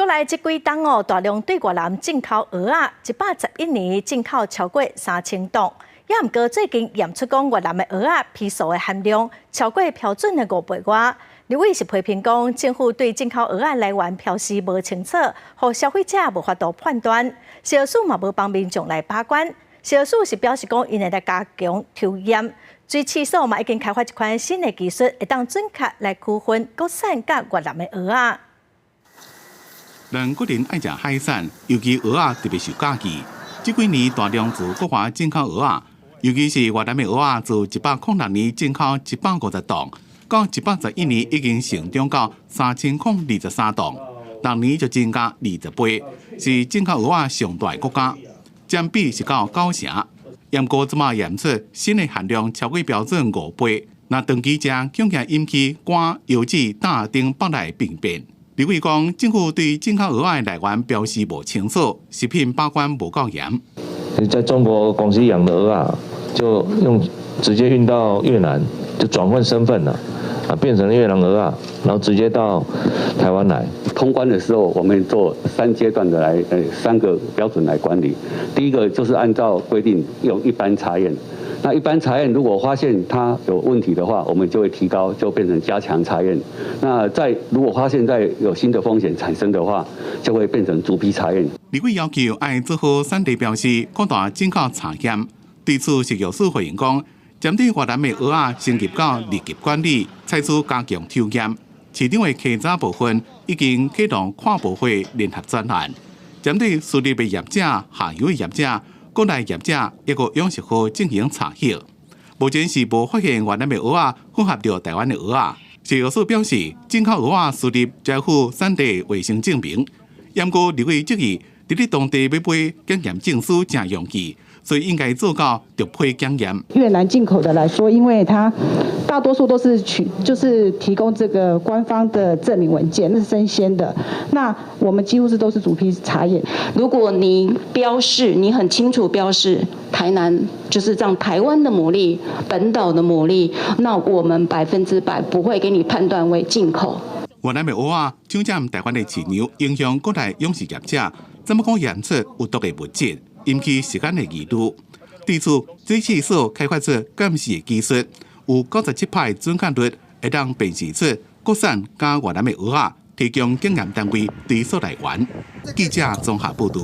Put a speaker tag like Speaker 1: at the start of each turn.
Speaker 1: 国内这几档大量对越南进口蚵仔，111年进口超过3000吨。也毋过最近验出讲越南的蚵仔皮素的含量超过标准的5倍外。立委是批评讲，政府对进口蚵仔来源标示无清楚，互消费者无法度判断。食药署嘛无帮民众来把关。食药署是表示讲，因会来加强抽验。水试所嘛已经开发一款新的技术，会当准确来区分国产甲越南的蚵仔。
Speaker 2: 咱国人爱食海产，尤其蚵仔特别受嘉义。这几年大量自国外进口蚵仔，尤其是越南的蚵仔，自106年进口150吨，到111年已经成长到3023吨，当年就增加20倍，是进口蚵仔上大的国家，占比是到9成。验过即马验出新的含量超过标准5倍，那长期食恐惊引起肝、腰子、胆等百类病变。立委讲，政府对进口蚵仔的来源标示无清楚，食品把关无够严。
Speaker 3: 在中国公司养的蚵仔，就直接运到越南，就转换身份了，变成越南蚵仔，然后直接到台湾来。
Speaker 4: 通关的时候，我们做3阶段的3个标准来管理。第一个就是按照规定用一般查验。那一般查验如果发现它有问题的话，我们就会提高，就变成加强查验。那如果发现有新的风险产生的话，就会变成逐批查验。
Speaker 2: 立委要求爱做好产地标示，扩大进口查验。对此，食药署回应讲，针对越南的蚵仔升级到立级管理，采取加强抽验。市场的稽查部分已经启动跨部会联合专案，针对输入的业者、下游的业者、国内业者，一个养殖户进行查核。目前是无发现越南的蚵仔混合到台湾的蚵仔。食药署表示，进口蚵仔输入才附产地卫生证明。验过立委质疑，伫咧当地要买检验证书正容易，所以应该做到逐批检验。
Speaker 5: 越南进口的来说，因为它大多数都是就是提供这个官方的证明文件，那是生鲜的。那我们几乎都是逐批查验。
Speaker 6: 如果你标示，你很清楚标示台南就是这样，台湾的牡蛎、本岛的牡蛎，那我们100%不会给你判断为进口。
Speaker 2: 越南的蚵仔抢占台湾的市场，影响国内养殖业者，怎么讲验出有毒的物质，引起食安的疑虑。对此，水试所开发出监视的技术，有97%准确率，会当辨识出国产加越南的蚵仔，提供检验单位追溯来源。记者综合报道。